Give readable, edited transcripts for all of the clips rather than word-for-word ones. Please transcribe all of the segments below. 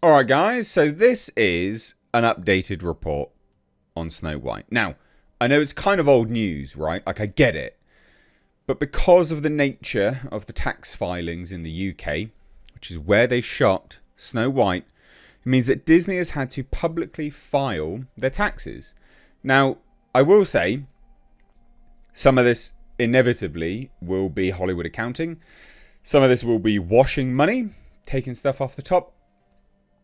Alright guys, so this is an updated report on Snow White. Now, I know it's kind of old news, right? Like, I get it. But because of the nature of the tax filings in the UK, which is where they shot Snow White, it means that Disney has had to publicly file their taxes. Now, I will say, some of this inevitably will be Hollywood accounting. Some of this will be washing money, taking stuff off the top.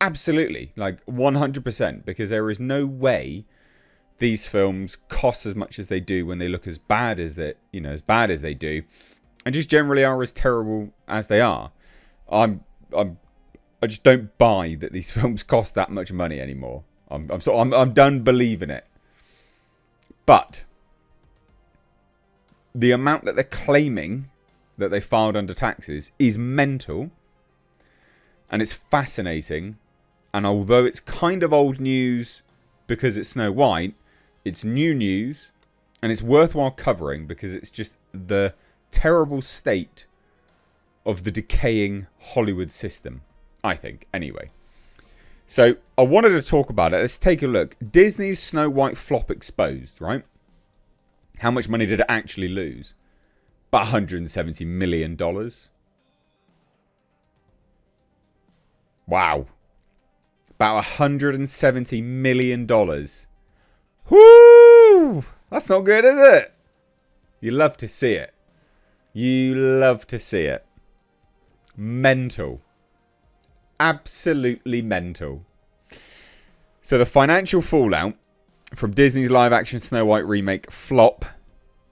Absolutely, like 100%, because there is no way these films cost as much as they do when they look as bad as they do, and just generally are as terrible as they are. I just don't buy that these films cost that much money anymore. I'm done believing it. But the amount that they're claiming that they filed under taxes is mental, and it's fascinating. And although it's kind of old news because it's Snow White, it's new news, and it's worthwhile covering because it's just the terrible state of the decaying Hollywood system, I think, anyway. So I wanted to talk about it. Let's take a look. Disney's Snow White flop exposed, right? How much money did it actually lose? About $170 million. Wow. About $170 million. Whoo! That's not good, is it? You love to see it. You love to see it. Mental. Absolutely mental. So the financial fallout from Disney's live-action Snow White remake flop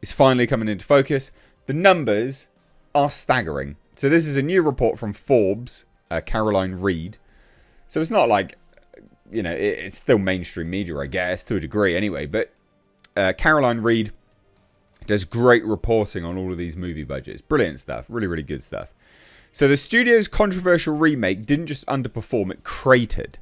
is finally coming into focus. The numbers are staggering. So this is a new report from Forbes, Caroline Reed. So it's not like, it's still mainstream media, I guess, to a degree anyway. But Caroline Reed does great reporting on all of these movie budgets. Brilliant stuff. Really, really good stuff. So the studio's controversial remake didn't just underperform, it cratered.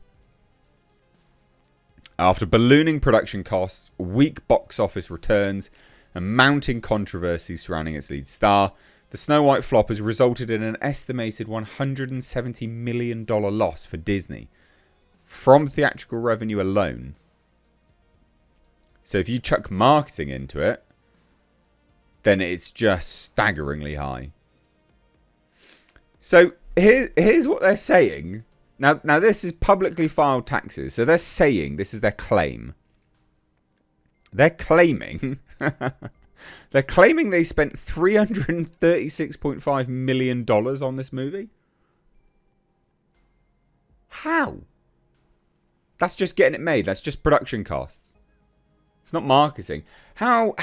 After ballooning production costs, weak box office returns, and mounting controversy surrounding its lead star, the Snow White flop has resulted in an estimated $170 million loss for Disney from theatrical revenue alone. So if you chuck marketing into it, then it's just staggeringly high. So here's what they're saying. Now this is publicly filed taxes. So they're saying, this is their claim. They're claiming they're claiming they spent $336.5 million on this movie. How? That's just getting it made. That's just production costs. It's not marketing. How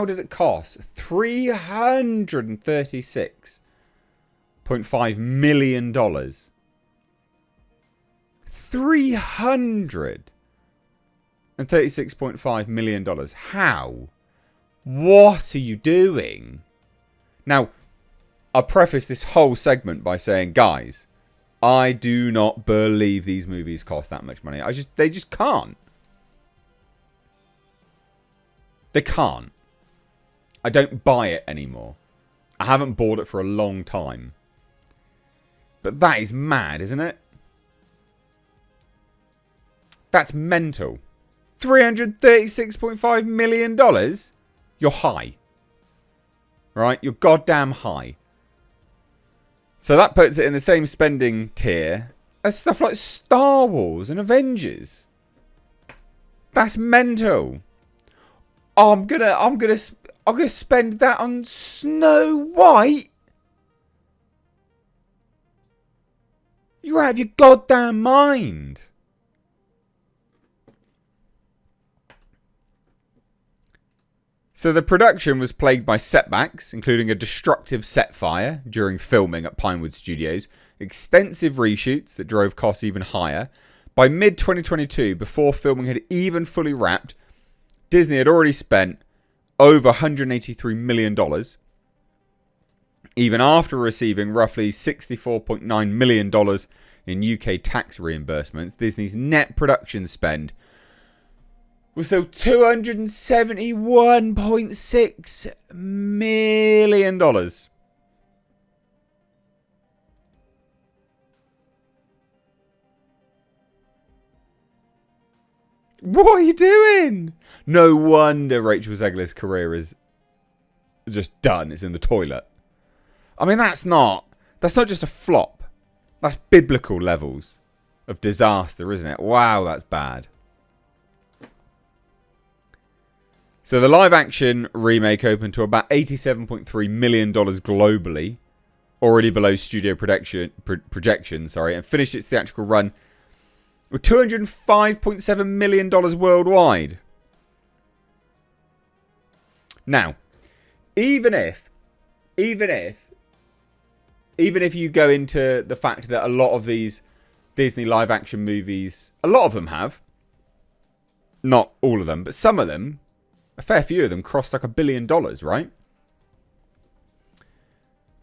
did it cost $336.5 million? $336.5 million. How? What are you doing? Now, I'll preface this whole segment by saying, guys, I do not believe these movies cost that much money. They just can't. They can't. I don't buy it anymore. I haven't bought it for a long time. But that is mad, isn't it? That's mental. $336.5 million? You're high. Right? You're goddamn high. So that puts it in the same spending tier as stuff like Star Wars and Avengers. That's mental. Oh, I'm gonna spend that on Snow White? You're out of your goddamn mind. So the production was plagued by setbacks, including a destructive set fire during filming at Pinewood Studios, extensive reshoots that drove costs even higher. By mid-2022, before filming had even fully wrapped, Disney had already spent over $183 million. Even after receiving roughly $64.9 million in UK tax reimbursements, Disney's net production spend was still $271.6 million. What are you doing? No wonder Rachel Zegler's career is just done. It's in the toilet. I mean, that's not just a flop. That's biblical levels of disaster, isn't it? Wow, that's bad. So the live-action remake opened to about $87.3 million globally, already below studio projection, and finished its theatrical run with $205.7 million worldwide. Now, even if you go into the fact that a lot of these Disney live-action movies, a lot of them have, not all of them, but some of them, a fair few of them crossed like $1 billion, right?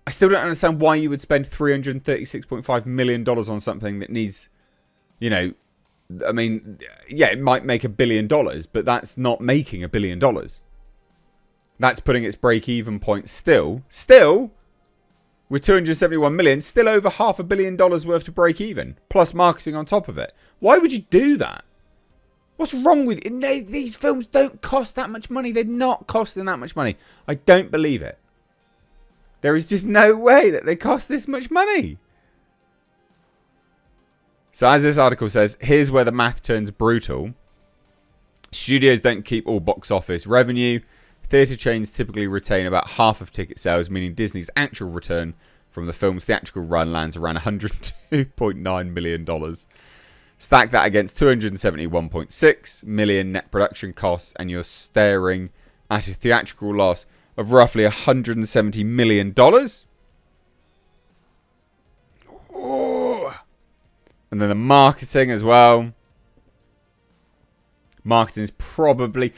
I still don't understand why you would spend $336.5 million on something that needs, I mean, yeah, it might make $1 billion, but that's not making $1 billion. That's putting its break-even point still, with 271 million, still over $500 million worth to break even, plus marketing on top of it. Why would you do that? What's wrong with it? These films don't cost that much money. They're not costing that much money. I don't believe it. There is just no way that they cost this much money. So as this article says, here's where the math turns brutal. Studios don't keep all box office revenue. Theatre chains typically retain about half of ticket sales, meaning Disney's actual return from the film's theatrical run lands around $102.9 million. Stack that against $271.6 million net production costs, and you're staring at a theatrical loss of roughly $170 million. Oh. And then the marketing as well. Marketing's probably...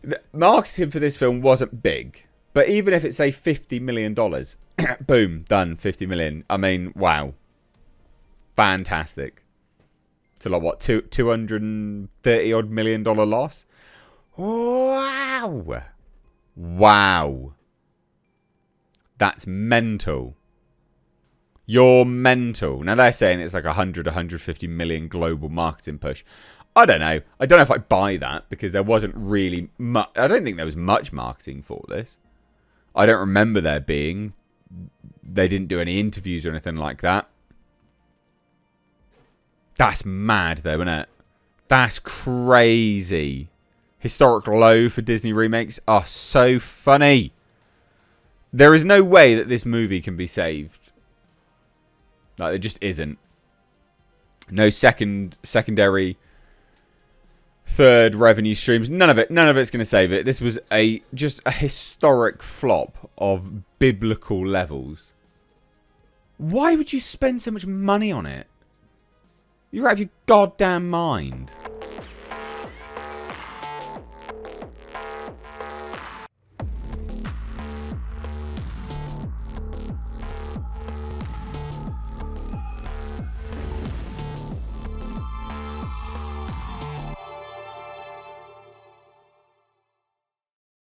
The marketing for this film wasn't big. But even if it's, say, $50 million, boom, done, $50 million. I mean, wow. Fantastic. It's a lot, what, $230 million loss? Wow. Wow. That's mental. You're mental. Now, they're saying it's like 150 million global marketing push. I don't know. I don't know if I buy that, because there wasn't really much. I don't think there was much marketing for this. I don't remember there being. They didn't do any interviews or anything like that. That's mad, though, isn't it? That's crazy. Historic low for Disney remakes are so funny. There is no way that this movie can be saved. Like, there just isn't. No secondary, third revenue streams. None of it's going to save it. This was just a historic flop of biblical levels. Why would you spend so much money on it? You're out of your goddamn mind.